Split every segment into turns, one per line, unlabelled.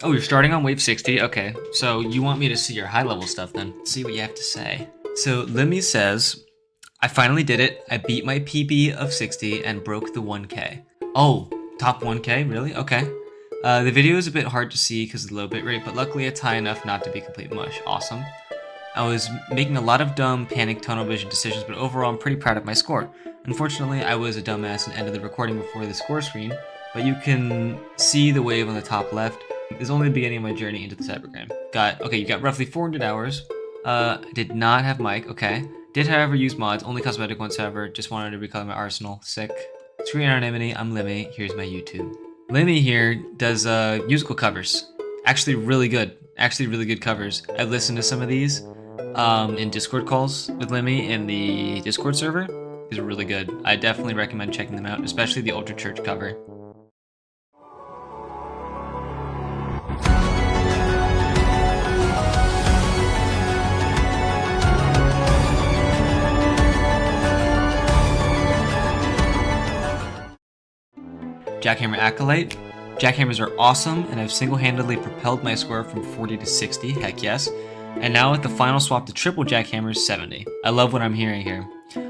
Oh, you're starting on wave 60? Okay, so you want me to see your high level stuff then. Let's see what you have to say. So Lemmy says, I finally did it. I beat my PB of 60 and broke the 1K. Oh, top 1K? Really? Okay. The video is a bit hard to see because of the low bitrate, but luckily it's high enough not to be complete mush. Awesome. I was making a lot of dumb, panic, tunnel vision decisions, but overall I'm pretty proud of my score. Unfortunately, I was a dumbass and ended the recording before the score screen, but you can see the wave on the top left. It's only the beginning of my journey into the Cybergrind. Okay, you got roughly 400 hours. Did not have mic, okay. Did, however, use mods, only cosmetic ones, however. Just wanted to recolor my arsenal. Sick. Screen anonymity, I'm Lemmy. Here's my YouTube. Lemmy here does musical covers. Actually really good. Actually really good covers. I've listened to some of these in Discord calls with Lemmy in the Discord server. These are really good. I definitely recommend checking them out, especially the Ultra Church cover. Jackhammer Acolyte. Jackhammers are awesome, and I've single-handedly propelled my score from 40 to 60, heck yes. And now with the final swap to triple jackhammers, 70. I love what I'm hearing here.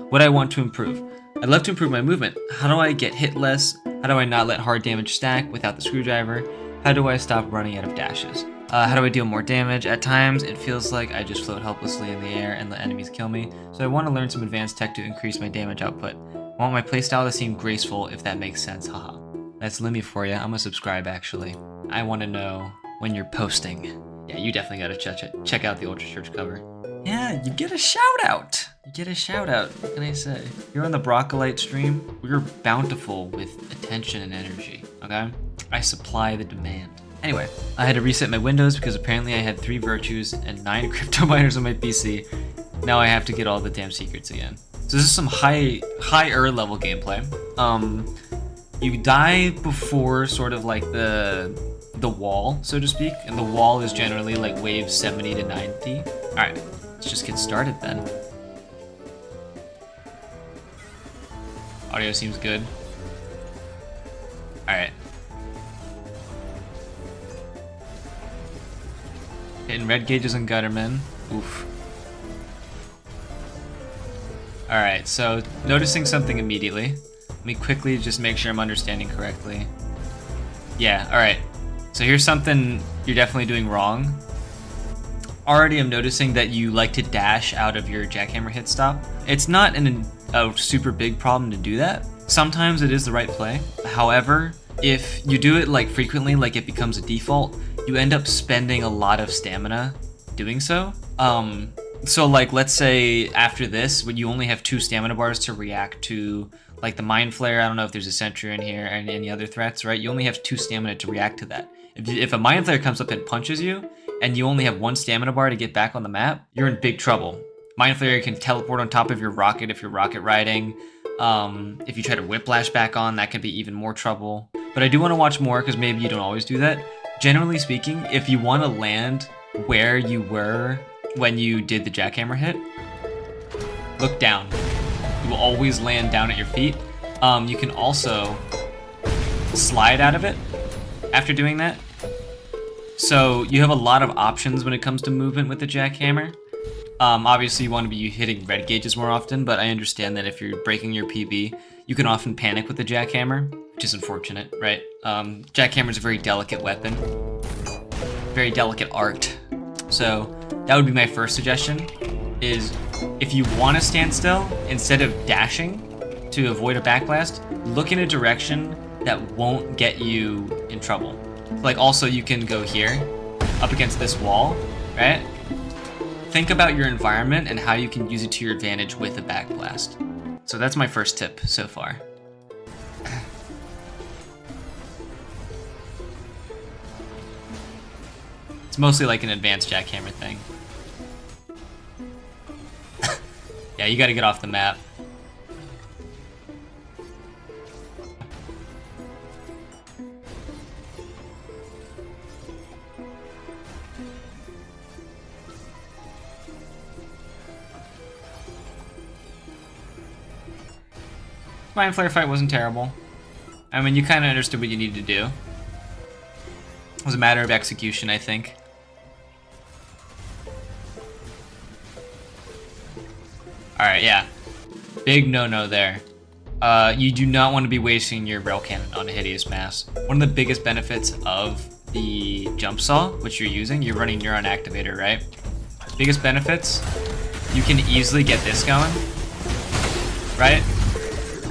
What I want to improve. I'd love to improve my movement. How do I get hit less? How do I not let hard damage stack without the screwdriver? How do I stop running out of dashes? How do I deal more damage? At times, it feels like I just float helplessly in the air and let enemies kill me, so I want to learn some advanced tech to increase my damage output. I want my playstyle to seem graceful, if that makes sense, haha. That's Lemmy for you. I'm gonna subscribe, actually. I want to know when you're posting. Yeah, you definitely gotta check out the Ultra Church cover. Yeah, you get a shout out. You get a shout out. What can I say? You're on the Brocolite stream. We're bountiful with attention and energy, okay? I supply the demand. Anyway, I had to reset my Windows because apparently I had 3 virtues and 9 crypto miners on my PC. Now I have to get all the damn secrets again. So this is some higher level gameplay. You die before sort of like the wall, so to speak, and the wall is generally like wave 70 to 90. Alright, let's just get started then. Audio seems good. Alright. Hitting red gauges and guttermen. Oof. Alright, so noticing something immediately. Let me quickly just make sure I'm understanding correctly. Yeah, alright. So here's something you're definitely doing wrong. Already I'm noticing that you like to dash out of your jackhammer hit stop. It's not a super big problem to do that. Sometimes it is the right play. However, if you do it like frequently, like it becomes a default, you end up spending a lot of stamina doing so. So like let's say after this, when you only have 2 stamina bars to react to like the Mind Flare, I don't know if there's a Sentry in here and any other threats, right? You only have 2 stamina to react to that. If a Mind Flare comes up and punches you, and you only have 1 stamina bar to get back on the map, you're in big trouble. Mind Flare can teleport on top of your rocket if you're rocket riding. If you try to whiplash back on, that could be even more trouble. But I do want to watch more because maybe you don't always do that. Generally speaking, if you want to land where you were when you did the jackhammer hit, look down. You will always land down at your feet. You can also slide out of it after doing that. So you have a lot of options when it comes to movement with the jackhammer. Obviously you want to be hitting red gauges more often, but I understand that if you're breaking your PB, you can often panic with the jackhammer, which is unfortunate, right? Jackhammer is a very delicate weapon, very delicate art. So that would be my first suggestion, is if you want to stand still, instead of dashing to avoid a backblast, look in a direction that won't get you in trouble. Like also you can go here, up against this wall, right? Think about your environment and how you can use it to your advantage with a backblast. So that's my first tip so far. It's mostly like an advanced jackhammer thing. Yeah, you gotta get off the map. Mind Flare fight wasn't terrible. I mean, you kind of understood what you needed to do. It was a matter of execution, I think. Alright, yeah. Big no-no there. You do not want to be wasting your rail cannon on a hideous mass. One of the biggest benefits of the jump saw, which you're using, you're running neuron activator, right? Biggest benefits, you can easily get this going, right?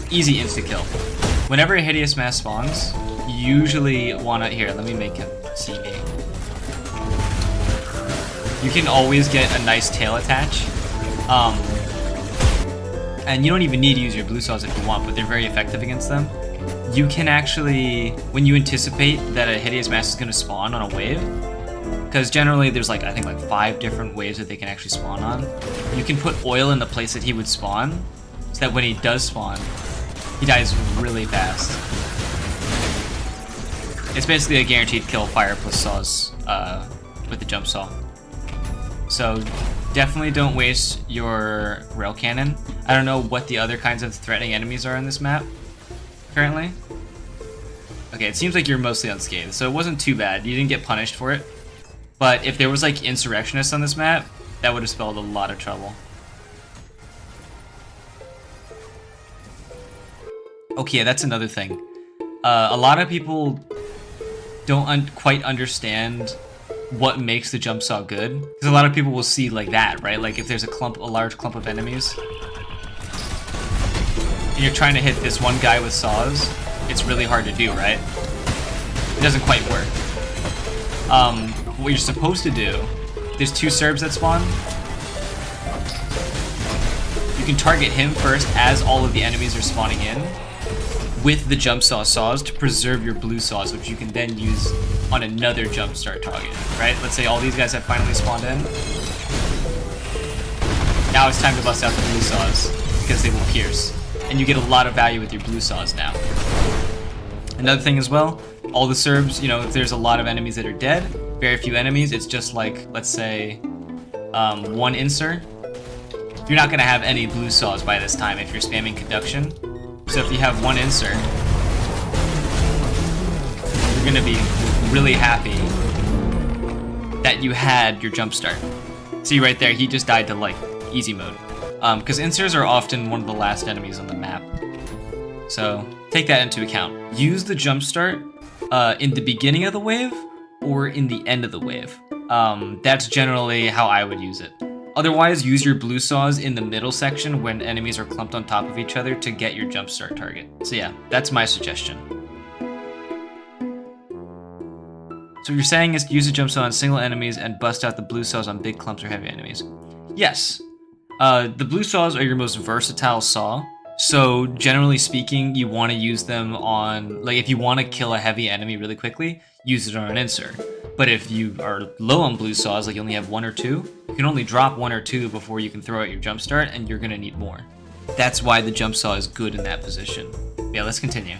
Easy insta-kill. Whenever a hideous mass spawns, you usually want to... Here, let me make him see me. You can always get a nice tail attach. And you don't even need to use your blue saws if you want, but they're very effective against them. You can actually, when you anticipate that a hideous mass is going to spawn on a wave, because generally there's like, I think like 5 different waves that they can actually spawn on, you can put oil in the place that he would spawn, so that when he does spawn, he dies really fast. It's basically a guaranteed kill fire plus saws with the jump saw. So definitely don't waste your rail cannon. I don't know what the other kinds of threatening enemies are in this map currently. Okay, it seems like you're mostly unscathed, so it wasn't too bad. You didn't get punished for it. But if there was like insurrectionists on this map, that would have spelled a lot of trouble. Okay, that's another thing. A lot of people don't quite understand what makes the jump saw good, because a lot of people will see like that, right? Like if there's a large clump of enemies, and you're trying to hit this one guy with saws, it's really hard to do, right? It doesn't quite work. What you're supposed to do, there's 2 Serbs that spawn. You can target him first as all of the enemies are spawning in with the jump saws to preserve your blue saws, which you can then use on another jump start target, right? Let's say all these guys have finally spawned in. Now it's time to bust out the blue saws, because they will pierce. And you get a lot of value with your blue saws now. Another thing as well, all the Serbs, you know, if there's a lot of enemies that are dead, very few enemies, it's just like, let's say, 1 insert. You're not gonna have any blue saws by this time if you're spamming conduction. So if you have 1 insert, you're gonna be really happy that you had your jump start. See right there, he just died to like easy mode. Because inserts are often one of the last enemies on the map. So take that into account. Use the jump start in the beginning of the wave or in the end of the wave. That's generally how I would use it. Otherwise, use your blue saws in the middle section when enemies are clumped on top of each other to get your jump start target. So yeah, that's my suggestion. So what you're saying is use a jump saw on single enemies and bust out the blue saws on big clumps or heavy enemies. Yes. The blue saws are your most versatile saw. So generally speaking, you want to use them on, like if you want to kill a heavy enemy really quickly, use it on an insert. But if you are low on blue saws, like you only have 1 or 2, you can only drop 1 or 2 before you can throw out your jump start, and you're gonna need more. That's why the jump saw is good in that position. Yeah, let's continue.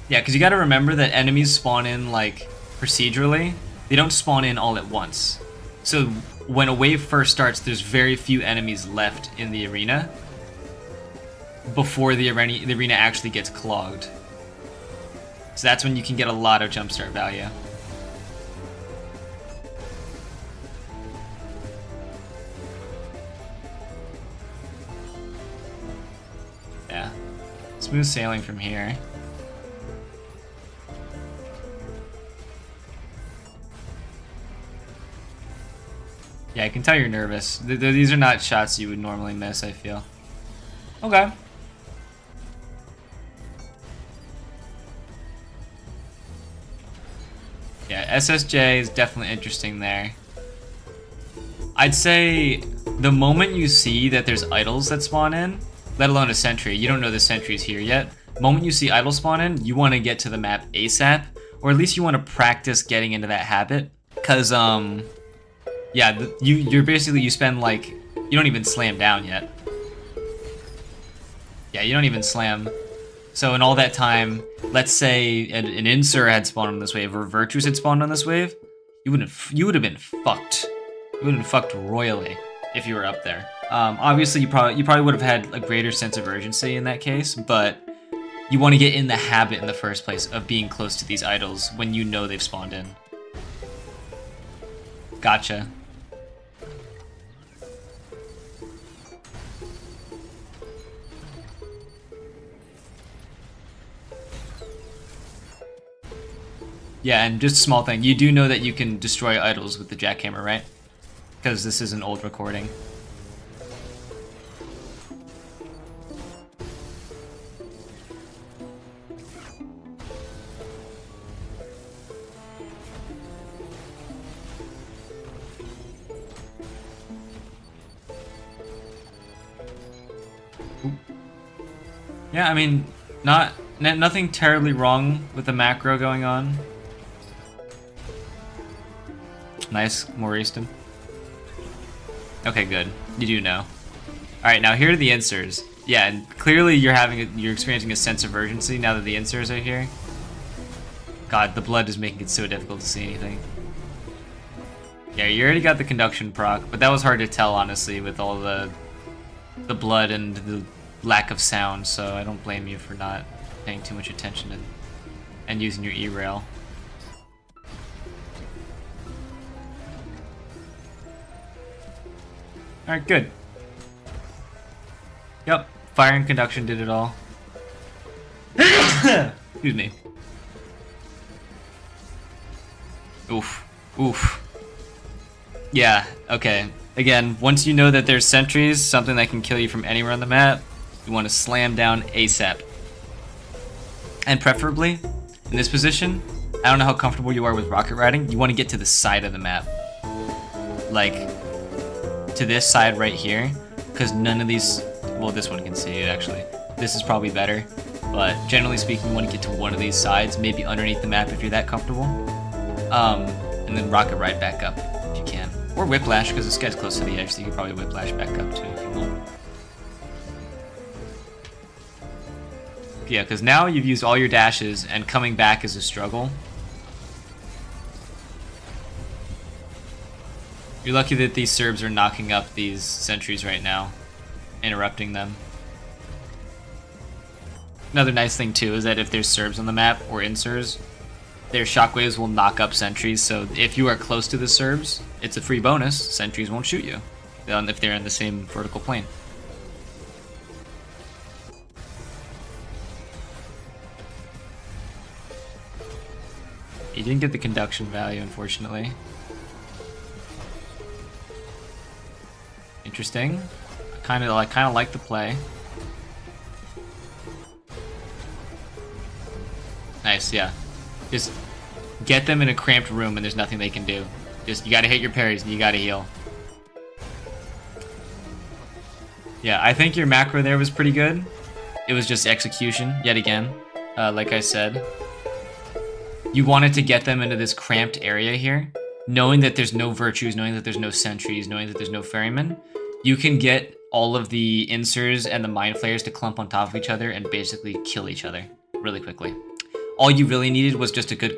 Yeah, because you gotta remember that enemies spawn in like procedurally. They don't spawn in all at once. So when a wave first starts, there's very few enemies left in the arena before the arena actually gets clogged. So that's when you can get a lot of jumpstart value. Yeah. Smooth sailing from here. Yeah, I can tell you're nervous. These are not shots you would normally miss, I feel. Okay. Yeah, SSJ is definitely interesting there. I'd say the moment you see that there's idols that spawn in, let alone a sentry, you don't know the sentry's here yet. The moment you see idols spawn in, you want to get to the map ASAP, or at least you want to practice getting into that habit. Cause yeah, you spend like, you don't even slam down yet. Yeah, you don't even slam. So in all that time, let's say an insert had spawned on this wave, or Virtues had spawned on this wave, you would have been fucked. You would have been fucked royally if you were up there. Obviously, you probably would have had a greater sense of urgency in that case, but you want to get in the habit in the first place of being close to these idols when you know they've spawned in. Gotcha. Yeah, and just a small thing, you do know that you can destroy idols with the jackhammer, right? Because this is an old recording. Yeah, I mean, nothing terribly wrong with the macro going on. Nice, Mauriceton. Okay, good. You do know. All right, now here are the inserts. Yeah, and clearly you're experiencing a sense of urgency now that the inserts are here. God, the blood is making it so difficult to see anything. Yeah, you already got the conduction proc, but that was hard to tell honestly with all the blood and the lack of sound. So I don't blame you for not paying too much attention and using your E-rail. Alright, good. Yep, fire and conduction did it all. Excuse me. Oof. Oof. Yeah, okay. Again, once you know that there's sentries, something that can kill you from anywhere on the map, you want to slam down ASAP. And preferably, in this position, I don't know how comfortable you are with rocket riding, you want to get to the side of the map. Like, to this side right here, because none of these, well, this one can see you actually. This is probably better, but generally speaking, you want to get to one of these sides, maybe underneath the map if you're that comfortable. And then rocket ride back up if you can. Or whiplash, because this guy's close to the edge, so you can probably whiplash back up too if you want. Yeah, because now you've used all your dashes, and coming back is a struggle. You're lucky that these Serbs are knocking up these sentries right now, interrupting them. Another nice thing too is that if there's Serbs on the map or inserts, their shockwaves will knock up sentries, so if you are close to the Serbs, it's a free bonus. Sentries won't shoot you if they're in the same vertical plane. You didn't get the conduction value, unfortunately. Interesting. I kind of like the play. Nice, yeah. Just get them in a cramped room and there's nothing they can do. Just, you gotta hit your parries and you gotta heal. Yeah, I think your macro there was pretty good. It was just execution, yet again. Like I said. You wanted to get them into this cramped area here. Knowing that there's no virtues, knowing that there's no sentries, knowing that there's no ferrymen. You can get all of the insers and the mind flayers to clump on top of each other and basically kill each other really quickly. All you really needed was just a good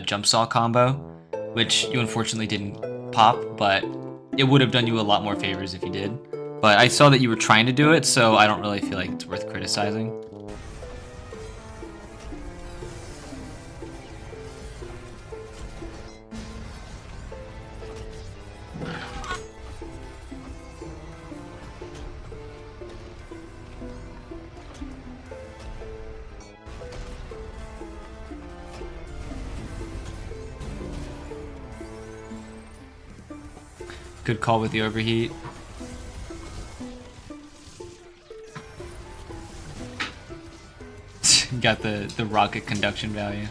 jump saw combo, which you unfortunately didn't pop, but it would have done you a lot more favors if you did. But I saw that you were trying to do it, so I don't really feel like it's worth criticizing. Good call with the overheat. Got the rocket conduction value.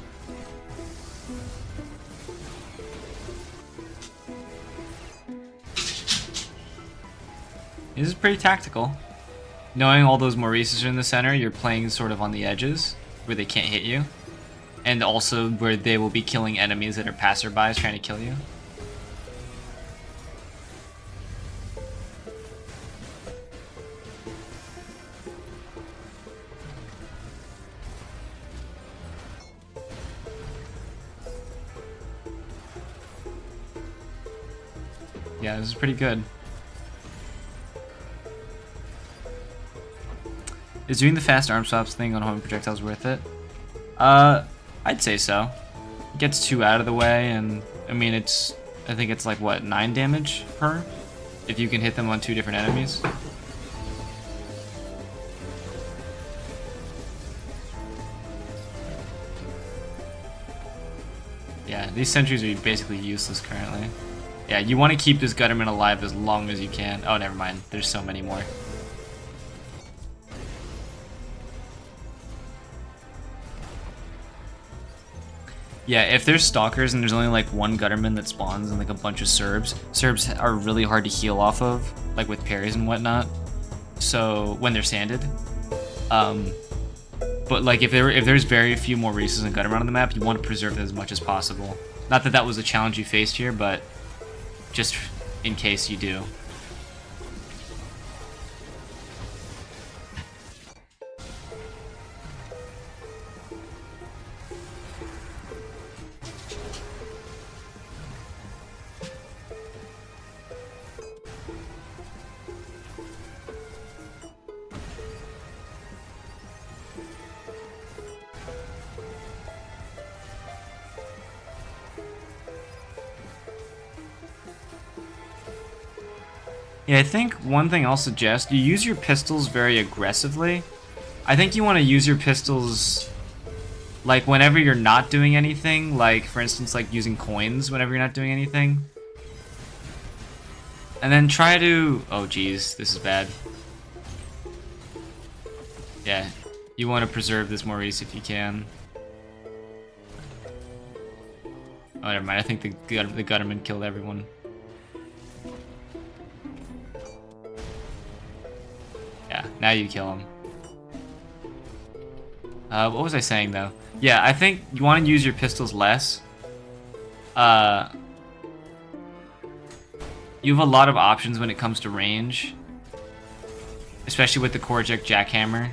This is pretty tactical. Knowing all those Maurices are in the center, you're playing sort of on the edges where they can't hit you. And also where they will be killing enemies that are passerbys trying to kill you. Yeah, this is pretty good. Is doing the fast arm swaps thing on homing projectiles worth it? I'd say so. It gets 2 out of the way, and I mean I think it's like what, 9 damage per? If you can hit them on 2 different enemies. Yeah, these sentries are basically useless currently. Yeah, you want to keep this Gutterman alive as long as you can. Oh, never mind. There's so many more. Yeah, if there's stalkers and there's only like 1 Gutterman that spawns and like a bunch of Serbs are really hard to heal off of, like with parries and whatnot. So when they're sanded, but like if there's very few more races and Gutterman on the map, you want to preserve it as much as possible. Not that that was a challenge you faced here, but just in case you do. Yeah, I think one thing I'll suggest, you use your pistols very aggressively. I think you want to use your pistols like whenever you're not doing anything, like for instance like using coins whenever you're not doing anything. And then try to, oh geez, this is bad. Yeah, you want to preserve this Maurice if you can. Oh, never mind, I think the Gutterman killed everyone. Yeah, now you kill him. What was I saying though? Yeah, I think you want to use your pistols less. You have a lot of options when it comes to range, especially with the Korjak Jackhammer.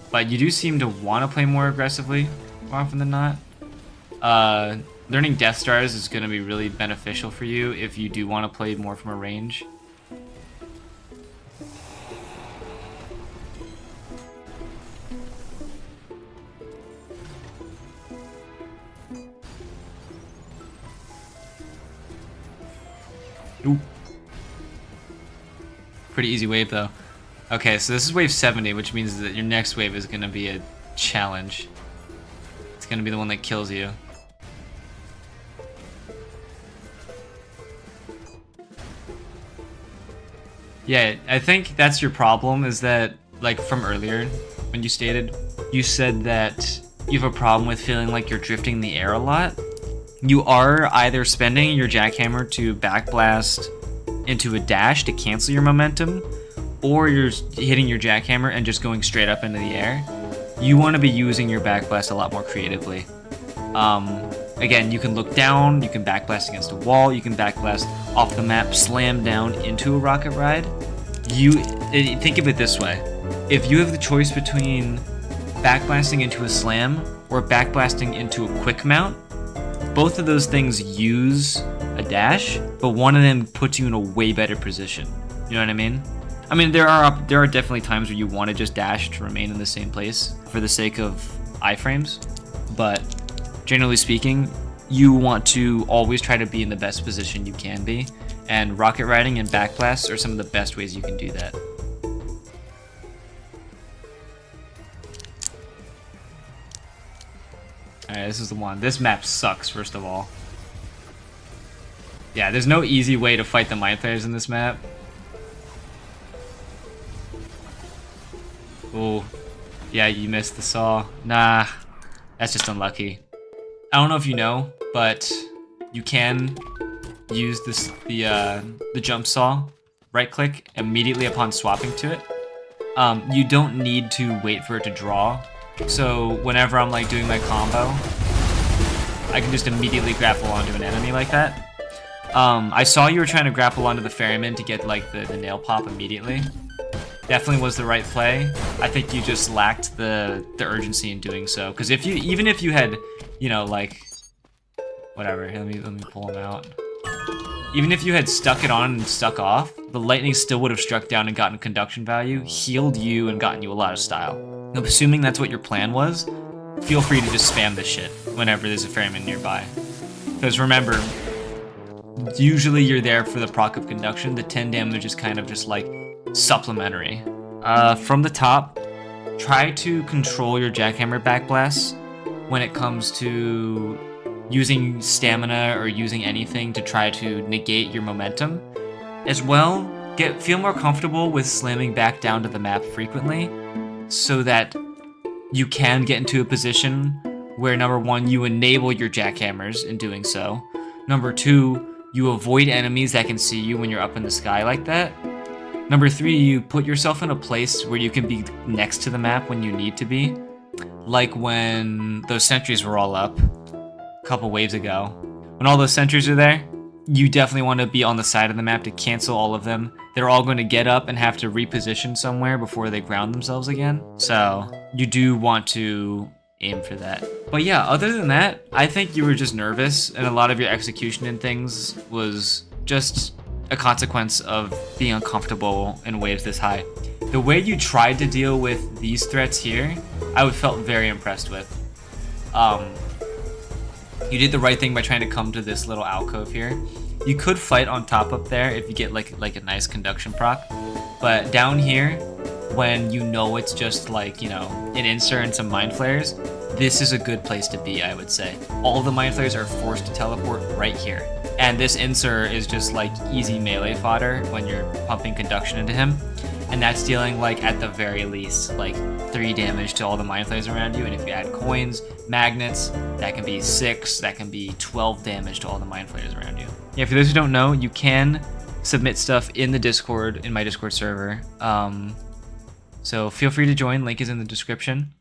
But you do seem to want to play more aggressively more often than not. Learning Death Stars is going to be really beneficial for you if you do want to play more from a range. Ooh. Pretty easy wave though. Okay, so this is wave 70, which means that your next wave is going to be a challenge. It's going to be the one that kills you. Yeah, I think that's your problem, is that, like from earlier, when you said that you have a problem with feeling like you're drifting in the air a lot. You are either spending your jackhammer to backblast into a dash to cancel your momentum, or you're hitting your jackhammer and just going straight up into the air. You want to be using your backblast a lot more creatively. Again, you can look down, you can backblast against a wall, you can backblast off the map, slam down into a rocket ride. Think of it this way. If you have the choice between backblasting into a slam or backblasting into a quick mount, both of those things use a dash, but one of them puts you in a way better position. You know what I mean? I mean, there are definitely times where you want to just dash to remain in the same place for the sake of iframes, but generally speaking, you want to always try to be in the best position you can be, and rocket riding and backblasts are some of the best ways you can do that. Alright, this is the one. This map sucks, first of all. Yeah, there's no easy way to fight the Mind Flayers in this map. Oh, yeah, you missed the saw. Nah, that's just unlucky. I don't know if you know, but you can use the jump saw, right-click immediately upon swapping to it. You don't need to wait for it to draw. So whenever I'm like doing my combo, I can just immediately grapple onto an enemy like that. I saw you were trying to grapple onto the ferryman to get like the nail pop immediately. Definitely was the right play. I think you just lacked the urgency in doing so. Because even if you had, you know, like, whatever. Let me pull him out. Even if you had stuck it on and stuck off, the lightning still would have struck down and gotten conduction value, healed you, and gotten you a lot of style. Now, assuming that's what your plan was, feel free to just spam this shit whenever there's a ferryman nearby. Because remember, usually you're there for the proc of conduction. The 10 damage is kind of just like supplementary. From the top, try to control your jackhammer backblasts when it comes to using stamina or using anything to try to negate your momentum. As well, feel more comfortable with slamming back down to the map frequently so that you can get into a position where, number one, you enable your jackhammers in doing so. Number two, you avoid enemies that can see you when you're up in the sky like that. Number three, you put yourself in a place where you can be next to the map when you need to be. Like when those sentries were all up a couple waves ago. When all those sentries are there, you definitely want to be on the side of the map to cancel all of them. They're all going to get up and have to reposition somewhere before they ground themselves again. So you do want to aim for that. But yeah, other than that, I think you were just nervous, and a lot of your execution and things was just a consequence of being uncomfortable in waves this high. The way you tried to deal with these threats here, I felt very impressed with. You did the right thing by trying to come to this little alcove here. You could fight on top up there if you get like a nice conduction proc, but down here, when you know it's just like, you know, an insert and some mind flares, this is a good place to be, I would say. All the mind flares are forced to teleport right here. And this insert is just like easy melee fodder when you're pumping conduction into him. And that's dealing like at the very least like 3 damage to all the mind flares around you. And if you add coins, magnets, that can be 6, that can be 12 damage to all the mind flares around you. Yeah, for those who don't know, you can submit stuff in the Discord, in my Discord server. So feel free to join, link is in the description.